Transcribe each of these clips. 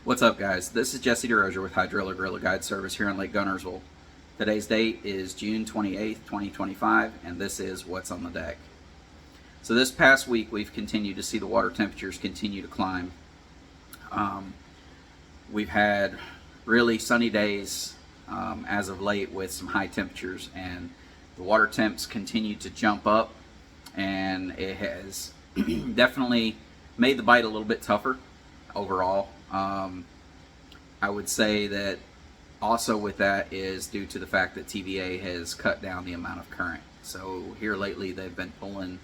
What's up, guys? This is Jesse DeRozier with Hydrilla Gorilla Guide Service here in Lake Guntersville. Today's date is June 28th, 2025, and this is What's on the Deck. So this past week, we've continued to see the water temperatures continue to climb. We've had really sunny days as of late with some high temperatures, and the water temps continue to jump up, and it has definitely made the bite a little bit tougher overall. I would say that also with that is due to the fact that TVA has cut down the amount of current. So here lately they've been pulling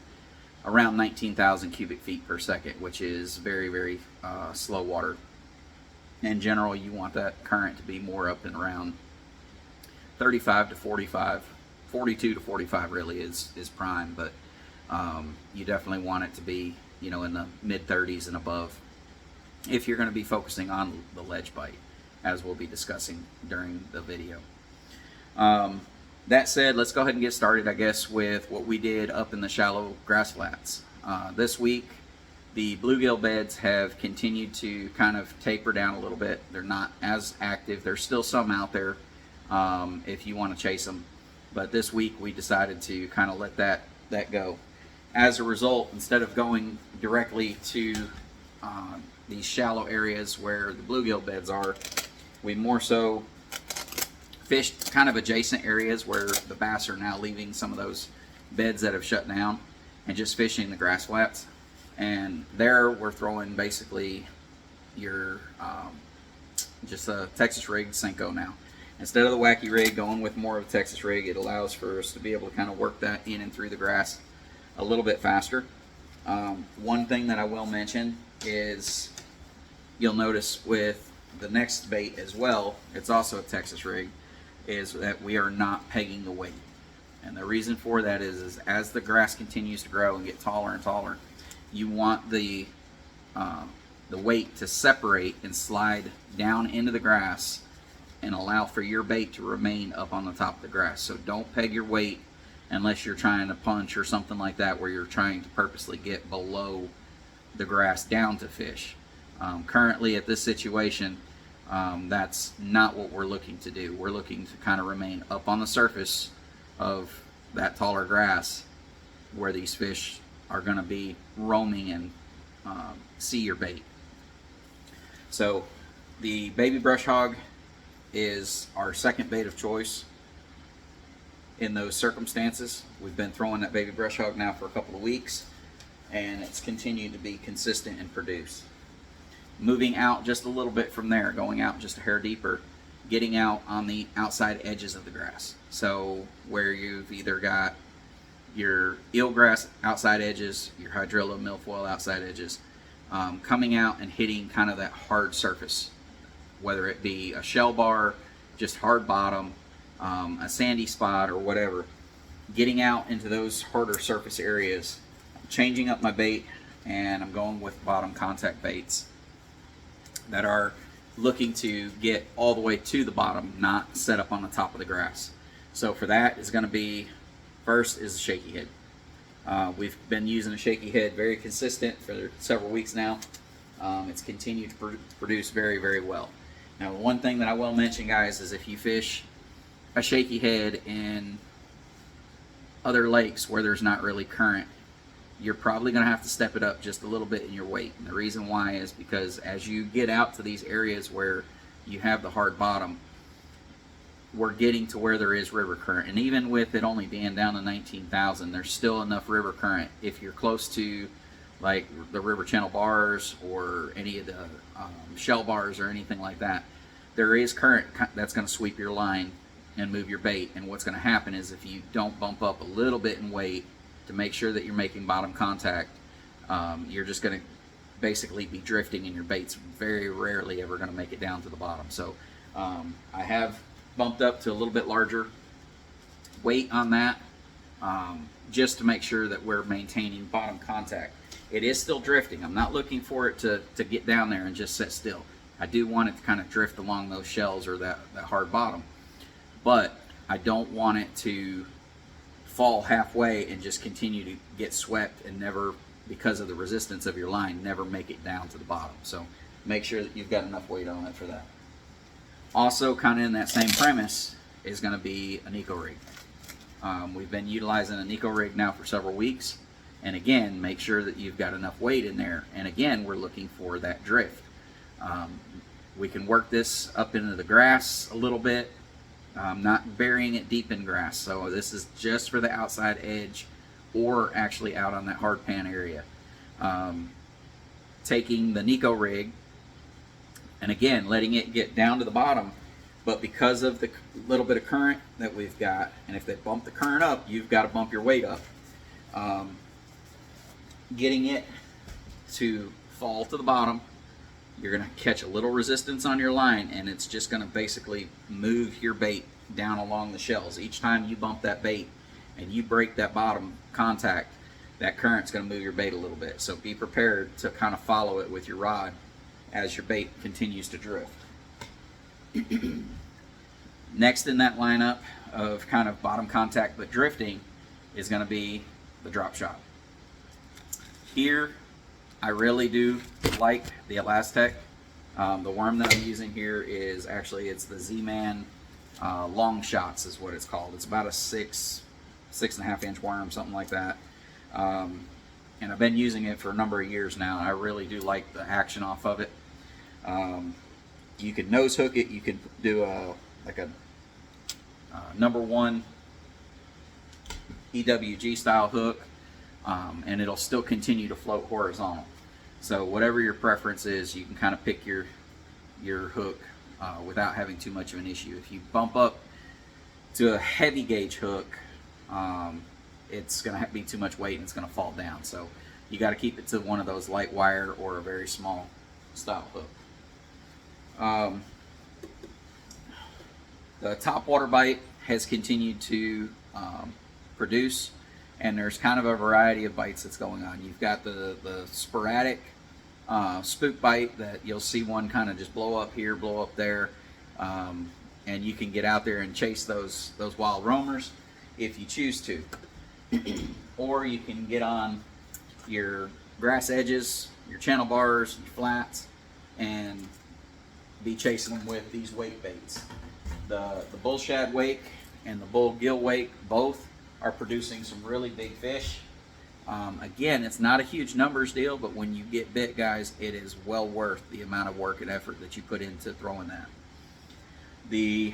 around 19,000 cubic feet per second, which is very, very slow water. In general, you want that current to be more up and around 35 to 45, 42 to 45 really is prime, but you definitely want it to be, in the mid 30s and above if you're going to be focusing on the ledge bite, as we'll be discussing during the video. That said, let's go ahead and get started, I guess, with what we did up in the shallow grass flats. This week, the bluegill beds have continued to kind of taper down a little bit. They're not as active. There's still some out there if you want to chase them. But this week, we decided to kind of let that go. As a result, instead of going directly to these shallow areas where the bluegill beds are, we more so fished kind of adjacent areas where the bass are now leaving some of those beds that have shut down and just fishing the grass flats. And there we're throwing basically your just a Texas rig Senko now. Instead of the wacky rig, going with more of a Texas rig, it allows for us to be able to kind of work that in and through the grass a little bit faster. One thing that I will mention is you'll notice with the next bait as well, it's also a Texas rig, is that we are not pegging the weight. And the reason for that is as the grass continues to grow and get taller and taller, you want the weight to separate and slide down into the grass and allow for your bait to remain up on the top of the grass. So don't peg your weight unless you're trying to punch or something like that, where you're trying to purposely get below the grass down to fish. Currently at this situation, that's not what we're looking to do. We're looking to kind of remain up on the surface of that taller grass where these fish are going to be roaming and see your bait. So the baby brush hog is our second bait of choice in those circumstances. We've been throwing that baby brush hog now for a couple of weeks, and it's continued to be consistent and produce. Moving out just a little bit from there, going out just a hair deeper, getting out on the outside edges of the grass. So where you've either got your eelgrass outside edges, your hydrilla milfoil outside edges, coming out and hitting kind of that hard surface, whether it be a shell bar, just hard bottom, a sandy spot, or whatever. Getting out into those harder surface areas, changing up my bait, and I'm going with bottom contact baits that are looking to get all the way to the bottom, not set up on the top of the grass. So for that is going to be, first is a shaky head. We've been using a shaky head very consistent for several weeks now. It's continued to produce very, very well. Now, one thing that I will mention, guys, is if you fish a shaky head in other lakes where there's not really current, you're probably going to have to step it up just a little bit in your weight. And the reason why is because as you get out to these areas where you have the hard bottom, we're getting to where there is river current. And even with it only being down to 19,000, there's still enough river current. If you're close to like the river channel bars or any of the shell bars or anything like that, there is current that's going to sweep your line and move your bait. And what's going to happen is if you don't bump up a little bit in weight to make sure that you're making bottom contact, you're just going to basically be drifting, and your bait's very rarely ever going to make it down to the bottom. So I have bumped up to a little bit larger weight on that, just to make sure that we're maintaining bottom contact. It is still drifting. I'm not looking for it to get down there and just sit still. I do want it to kind of drift along those shells or that hard bottom, but I don't want it to fall halfway and just continue to get swept and never, because of the resistance of your line, never make it down to the bottom. So make sure that you've got enough weight on it for that. Also, kind of in that same premise is going to be an eco rig. We've been utilizing an eco rig now for several weeks, and again, make sure that you've got enough weight in there. And again, we're looking for that drift. We can work this up into the grass a little bit, not burying it deep in grass. So this is just for the outside edge, or actually out on that hard pan area. Taking the Nico rig, and again, letting it get down to the bottom, but because of the little bit of current that we've got, and if they bump the current up, you've got to bump your weight up. Getting it to fall to the bottom, you're going to catch a little resistance on your line, and it's just going to basically move your bait down along the shells. Each time you bump that bait and you break that bottom contact, that current's going to move your bait a little bit. So be prepared to kind of follow it with your rod as your bait continues to drift. Next in that lineup of kind of bottom contact but drifting is going to be the drop shot. Here, I really do like the Elastec. The worm that I'm using here is actually, it's the Z-Man Long Shots is what it's called. It's about a 6.5 inch worm, something like that. And I've been using it for a number of years now. I really do like the action off of it. You can nose hook it. You can do like a #1 EWG style hook, and it'll still continue to float horizontal. So whatever your preference is, you can kind of pick your hook without having too much of an issue. If you bump up to a heavy gauge hook, it's going to be too much weight and it's going to fall down. So you got to keep it to one of those light wire or a very small style hook. The top water bite has continued to produce, and there's kind of a variety of bites that's going on. You've got the sporadic spook bite that you'll see one kind of just blow up here, blow up there, and you can get out there and chase those wild roamers if you choose to. Or you can get on your grass edges, your channel bars, your flats, and be chasing them with these wake baits. The bull shad wake and the bull gill wake both are producing some really big fish. Again, it's not a huge numbers deal, but when you get bit, guys, it is well worth the amount of work and effort that you put into throwing that. The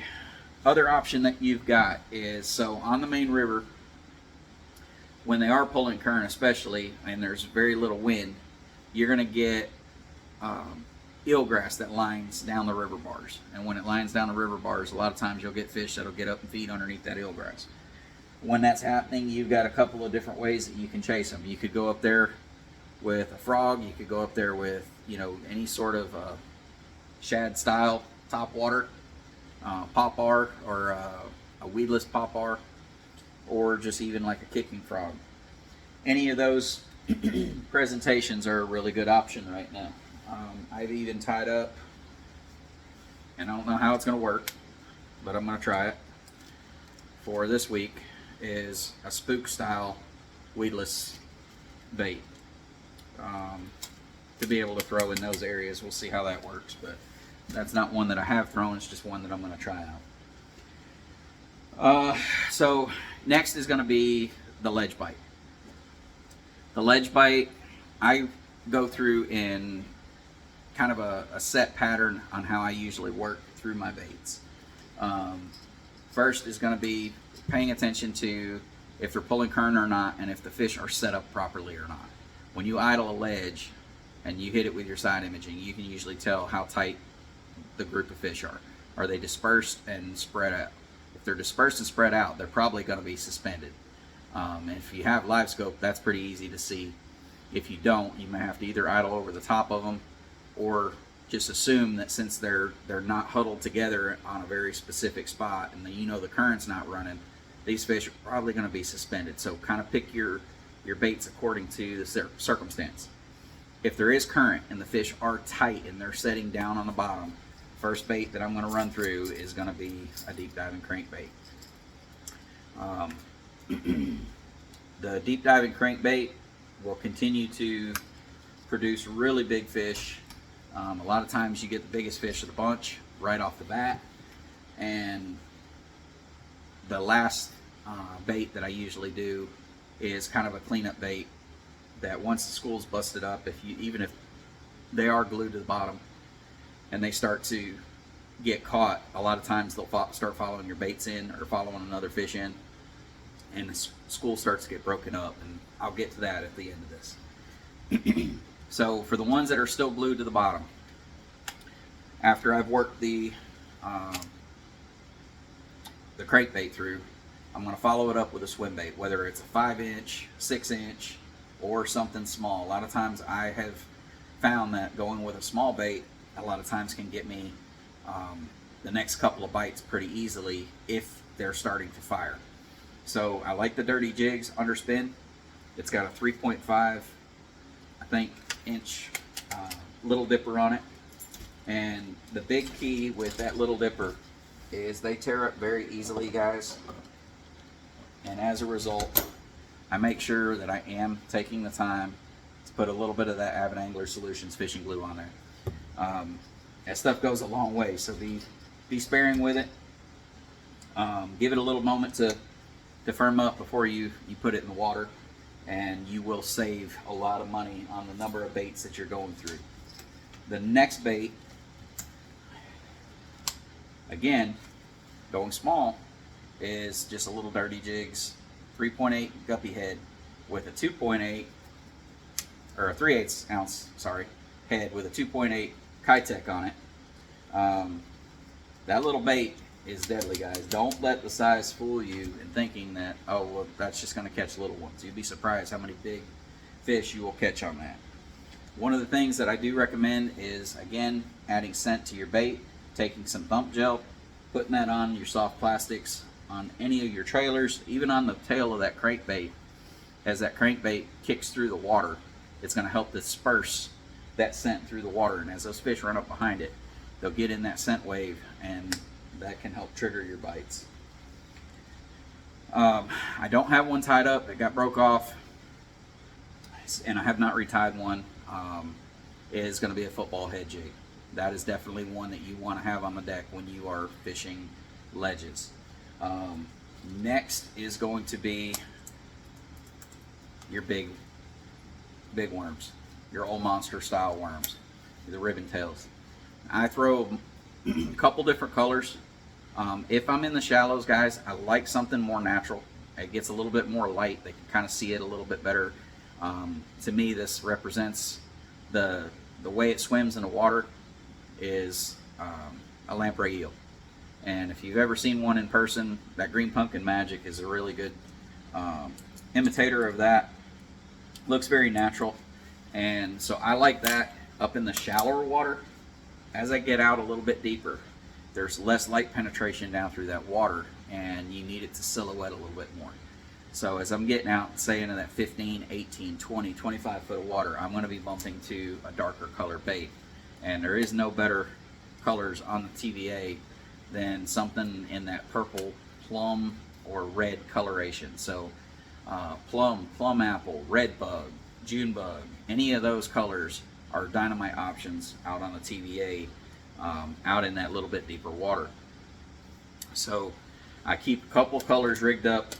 other option that you've got is, so on the main river, when they are pulling current especially, and there's very little wind, you're going to get eelgrass that lines down the river bars. And when it lines down the river bars, a lot of times you'll get fish that'll get up and feed underneath that eelgrass. When that's happening, you've got a couple of different ways that you can chase them. You could go up there with a frog. You could go up there with, any sort of shad style top water, popar, or a weedless popar, or just even like a kicking frog. Any of those presentations are a really good option right now. I've even tied up, and I don't know how it's going to work, but I'm going to try it for this week, is a spook style weedless bait to be able to throw in those areas. We'll see how that works, but that's not one that I have thrown. It's just one that I'm going to try out. So next is going to be the ledge bite. The ledge bite, I go through in kind of a set pattern on how I usually work through my baits. First is going to be paying attention to if they're pulling current or not, and if the fish are set up properly or not. When you idle a ledge and you hit it with your side imaging, you can usually tell how tight the group of fish are. Are they dispersed and spread out? If they're dispersed and spread out, they're probably going to be suspended. And if you have live scope, that's pretty easy to see. If you don't, you may have to either idle over the top of them, or just assume that since they're not huddled together on a very specific spot, and the current's not running, these fish are probably going to be suspended. So kind of pick your baits according to the circumstance. If there is current and the fish are tight and they're setting down on the bottom, first bait that I'm going to run through is going to be a deep diving crankbait. The deep diving crankbait will continue to produce really big fish A lot of times you get the biggest fish of the bunch right off the bat, and the last bait that I usually do is kind of a cleanup bait that once the school's busted up, even if they are glued to the bottom and they start to get caught, a lot of times they'll start following your baits in or following another fish in, and the school starts to get broken up, and I'll get to that at the end of this. So for the ones that are still glued to the bottom, after I've worked the crankbait through, I'm going to follow it up with a swim bait, whether it's a 5-inch, 6-inch, or something small. A lot of times I have found that going with a small bait a lot of times can get me the next couple of bites pretty easily if they're starting to fire. So I like the Dirty Jigs underspin. It's got a 3.5, I think, inch little dipper on it. And the big key with that little dipper is they tear up very easily, guys. And as a result, I make sure that I am taking the time to put a little bit of that Avid Angler Solutions fishing glue on there. That stuff goes a long way, so be sparing with it. Give it a little moment to firm up before you put it in the water, and you will save a lot of money on the number of baits that you're going through. The next bait, again, going small, is just a little Dirty Jigs 3.8 guppy head with a 2.8 or a 3/8 ounce, sorry, head with a 2.8 Kitech on it. That little bait is deadly, guys. Don't let the size fool you in thinking that, oh, well, that's just going to catch little ones. You'd be surprised how many big fish you will catch on that. One of the things that I do recommend is, again, adding scent to your bait, taking some bump gel, putting that on your soft plastics, on any of your trailers, even on the tail of that crankbait. As that crankbait kicks through the water, it's going to help disperse that scent through the water, and as those fish run up behind it, they'll get in that scent wave, and that can help trigger your bites. I don't have one tied up. It got broke off, and I have not retied one. It is going to be a football head jig. That is definitely one that you want to have on the deck when you are fishing ledges. Next is going to be your big worms, your old monster style worms, the ribbon tails. I throw a couple different colors. If I'm in the shallows, guys, I like something more natural. It gets a little bit more light. They can kind of see it a little bit better. To me, this represents the way it swims in the water is a lamprey eel. And if you've ever seen one in person, that Green Pumpkin Magic is a really good imitator of that. Looks very natural, and so I like that up in the shallower water. As I get out a little bit deeper, there's less light penetration down through that water, and you need it to silhouette a little bit more. So as I'm getting out, say into that 15, 18, 20, 25 foot of water, I'm going to be bumping to a darker color bait. And there is no better colors on the TVA than something in that purple, plum, or red coloration. So plum apple, red bug, June bug, any of those colors are dynamite options out on the TVA, out in that little bit deeper water. So I keep a couple colors rigged up,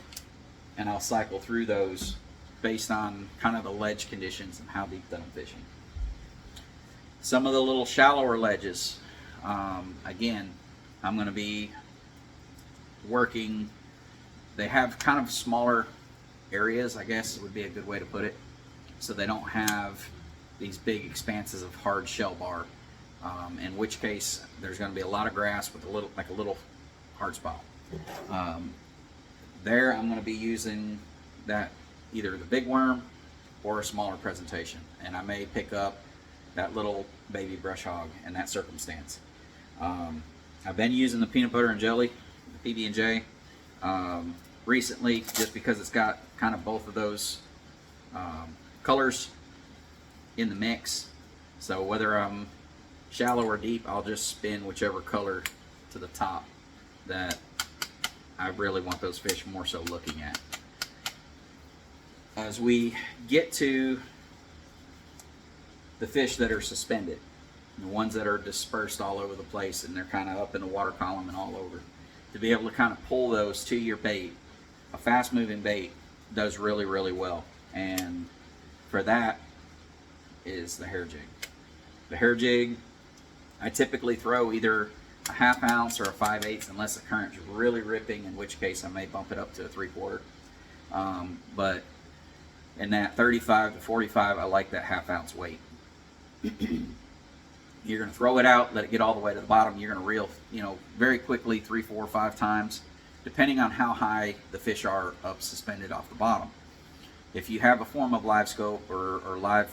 and I'll cycle through those based on kind of the ledge conditions and how deep that I'm fishing. Some of the little shallower ledges, again, I'm going to be working, they have kind of smaller areas, I guess would be a good way to put it, so they don't have these big expanses of hard shell bar, in which case there's going to be a lot of grass with a little hard spot. There I'm going to be using that, either the big worm or a smaller presentation, and I may pick up that little baby brush hog in that circumstance. I've been using the peanut butter and jelly, the PB&J, recently, just because it's got kind of both of those colors in the mix. So whether I'm shallow or deep, I'll just spin whichever color to the top that I really want those fish more so looking at. As we get to the fish that are suspended, the ones that are dispersed all over the place and they're kind of up in the water column and all over. To be able to kind of pull those to your bait, a fast moving bait does really, really well. And for that is the hair jig. The hair jig, I typically throw either a 1/2 ounce or a 5/8 unless the current's really ripping, in which case I may bump it up to a 3/4. But in that 35 to 45, I like that 1/2 ounce weight. You're going to throw it out, let it get all the way to the bottom. You're going to reel, very quickly 3, 4, 5 times, depending on how high the fish are up suspended off the bottom. If you have a form of live scope or live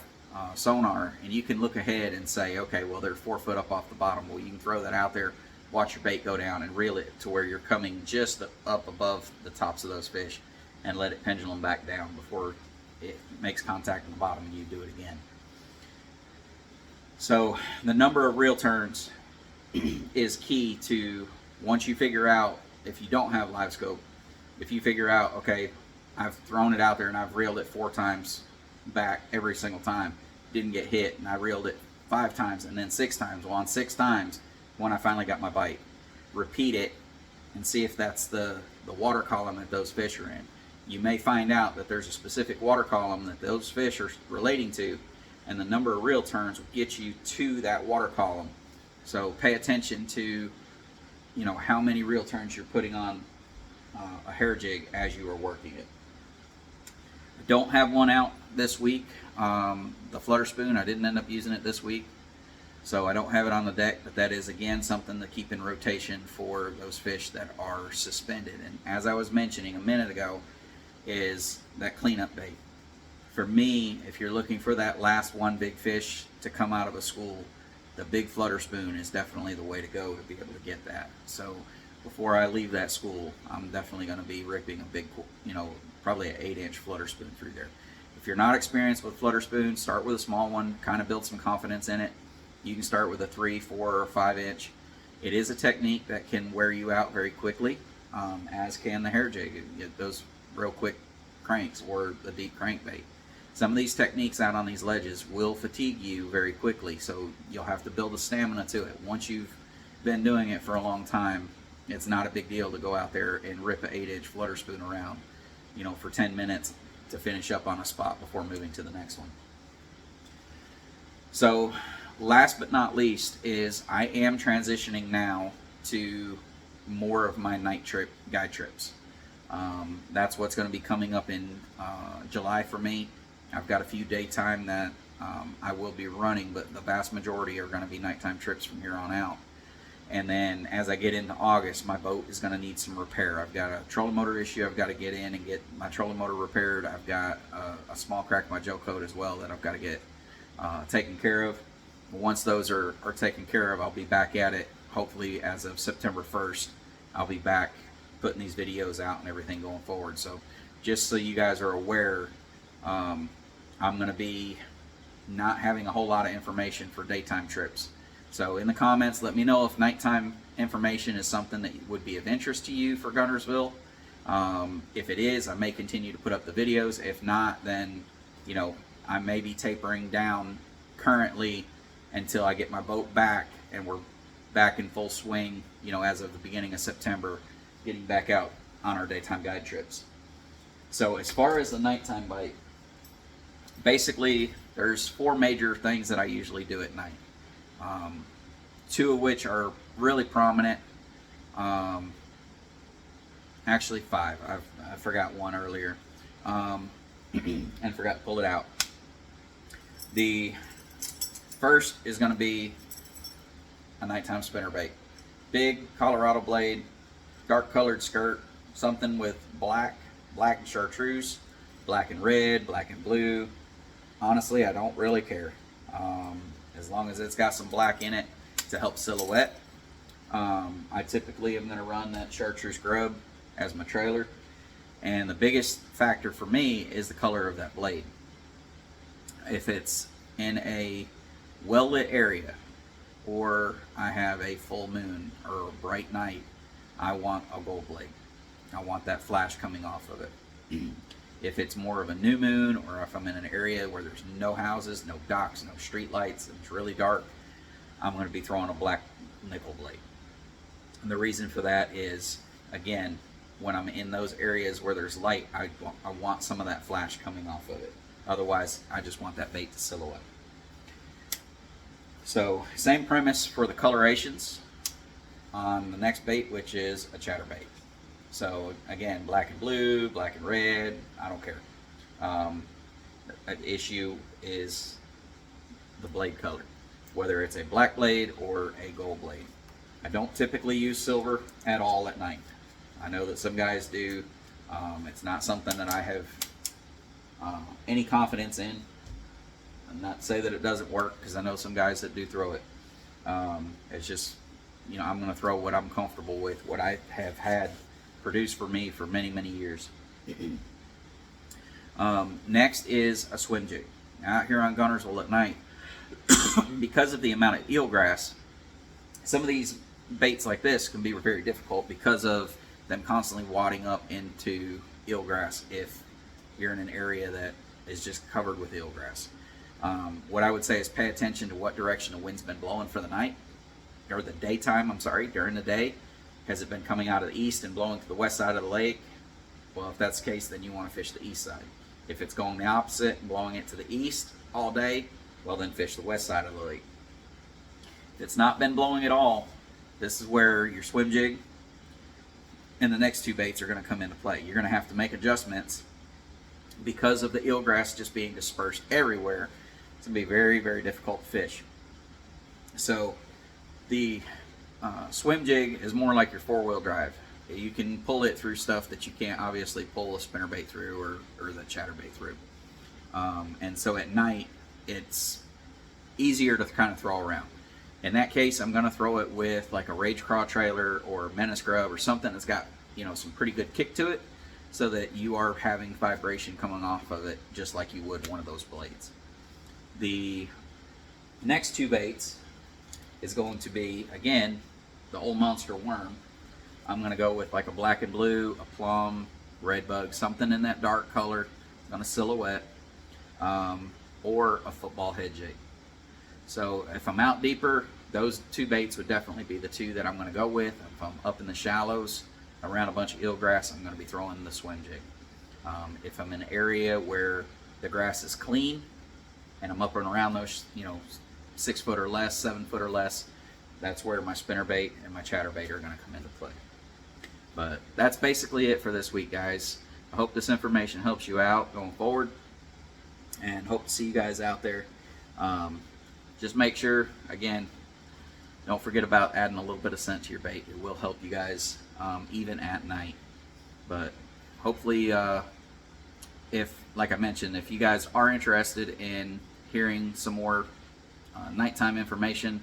sonar, and you can look ahead and say, okay, well, they're 4 foot up off the bottom. Well, you can throw that out there, watch your bait go down, and reel it to where you're coming just up above the tops of those fish, and let it pendulum back down before it makes contact on the bottom and you do it again. So the number of reel turns is key to, once you figure out, if you don't have live scope, if you figure out, okay, I've thrown it out there and I've reeled it 4 times back every single time, didn't get hit, and I reeled it 5 times and then 6 times. Well, on 6 times, when I finally got my bite, repeat it and see if that's the water column that those fish are in. You may find out that there's a specific water column that those fish are relating to, and the number of reel turns will get you to that water column. So pay attention to, how many reel turns you're putting on a hair jig as you are working it. I don't have one out this week. The Flutter Spoon, I didn't end up using it this week, so I don't have it on the deck, but that is, again, something to keep in rotation for those fish that are suspended. And as I was mentioning a minute ago, is that cleanup bait. For me, if you're looking for that last one big fish to come out of a school, the big Flutter Spoon is definitely the way to go to be able to get that. So before I leave that school, I'm definitely going to be ripping a big, probably an 8-inch Flutter Spoon through there. If you're not experienced with Flutter Spoon, start with a small one, kind of build some confidence in it. You can start with a 3, 4, or 5-inch. It is a technique that can wear you out very quickly, as can the hair jig. Get those real quick cranks or the deep crankbait. Some of these techniques out on these ledges will fatigue you very quickly, so you'll have to build a stamina to it. Once you've been doing it for a long time, it's not a big deal to go out there and rip an 8-inch Flutter Spoon around, for 10 minutes to finish up on a spot before moving to the next one. So last but not least is I am transitioning now to more of my night trip guide trips. That's what's going to be coming up in July for me. I've got a few daytime that I will be running, but the vast majority are going to be nighttime trips from here on out. And then as I get into August, my boat is going to need some repair. I've got a trolling motor issue I've got to get in and get my trolling motor repaired. I've got a small crack in my gel coat as well that I've got to get taken care of. Once those are taken care of, I'll be back at it. Hopefully as of September 1st, I'll be back putting these videos out and everything going forward. So just so you guys are aware, I'm going to be not having a whole lot of information for daytime trips. So in the comments, let me know if nighttime information is something that would be of interest to you for Guntersville. If it is, I may continue to put up the videos. If not, then, I may be tapering down currently until I get my boat back and we're back in full swing, as of the beginning of September, getting back out on our daytime guide trips. So as far as the nighttime bite, basically there's 4 major things that I usually do at night. 2 of which are really prominent. Actually 5. I forgot one earlier and forgot to pull it out. The first is going to be a nighttime spinnerbait. Big Colorado blade, dark colored skirt, something with black and chartreuse, black and red, black and blue. Honestly, I don't really care. As long as it's got some black in it to help silhouette. I typically am going to run that chartreuse grub as my trailer. And the biggest factor for me is the color of that blade. If it's in a well-lit area or I have a full moon or a bright night, I want a gold blade. I want that flash coming off of it. If it's more of a new moon, or if I'm in an area where there's no houses, no docks, no street lights, and it's really dark, I'm going to be throwing a black nickel blade. And the reason for that is, again, when I'm in those areas where there's light, I want some of that flash coming off of it. Otherwise, I just want that bait to silhouette. So, same premise for the colorations on the next bait, which is a chatterbait. So, again, black and blue, black and red, I don't care. An issue is the blade color, whether it's a black blade or a gold blade. I don't typically use silver at all at night. I know that some guys do. It's not something that I have any confidence in. I'm not to say that it doesn't work, because I know some guys that do throw it. It's just, you know, I'm going to throw what I'm comfortable with, what I have had produced for me for many, many years. Next is a swim jig. Now, out here on Guntersville at night, because of the amount of eelgrass, some of these baits like this can be very difficult because of them constantly wadding up into eelgrass if you're in an area that is just covered with eelgrass. What I would say is pay attention to what direction the wind's been blowing for the night, or the daytime, I'm sorry, during the day. Has it been coming out of the east and blowing to the west side of the lake? Well, if that's the case, then you want to fish the east side. If it's going the opposite and blowing it to the east all day, well, then fish the west side of the lake. If it's not been blowing at all, this is where your swim jig and the next two baits are going to come into play. You're going to have to make adjustments because of the eelgrass just being dispersed everywhere. It's going to be very, very difficult to fish. So the swim jig is more like your four-wheel drive. You can pull it through stuff that you can't obviously pull a spinnerbait through or the chatterbait through. And so at night, it's easier to kind of throw around. In that case, I'm going to throw it with like a Rage Craw trailer or Menace Grub or something that's got, you know, some pretty good kick to it, so that you are having vibration coming off of it just like you would one of those blades. The next two baits is going to be, again, the old monster worm. I'm going to go with like a black and blue, a plum, red bug, something in that dark color on a silhouette, or a football head jig. So if I'm out deeper, those two baits would definitely be the two that I'm going to go with. If I'm up in the shallows around a bunch of eelgrass, I'm going to be throwing the swim jig. If I'm in an area where the grass is clean and I'm up and around those, you know, 6 foot or less, 7 foot or less, that's where my spinnerbait and my chatterbait are going to come into play. But that's basically it for this week, guys. I hope this information helps you out going forward, and hope to see you guys out there. Just make sure, again, don't forget about adding a little bit of scent to your bait. It will help you guys even at night. But hopefully, if, like I mentioned, if you guys are interested in hearing some more nighttime information,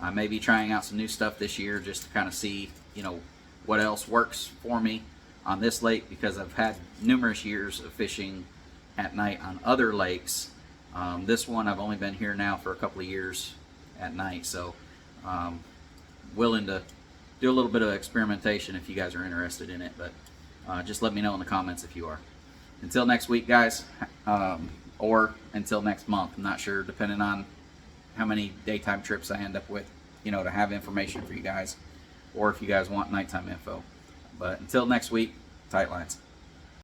I may be trying out some new stuff this year just to kind of see, you know, what else works for me on this lake, because I've had numerous years of fishing at night on other lakes. This one, I've only been here now for a couple of years at night, so willing to do a little bit of experimentation if you guys are interested in it. But just let me know in the comments if you are. Until next week, guys, or until next month. I'm not sure, depending on how many daytime trips I end up with, you know, to have information for you guys, or if you guys want nighttime info. But until next week, tight lines.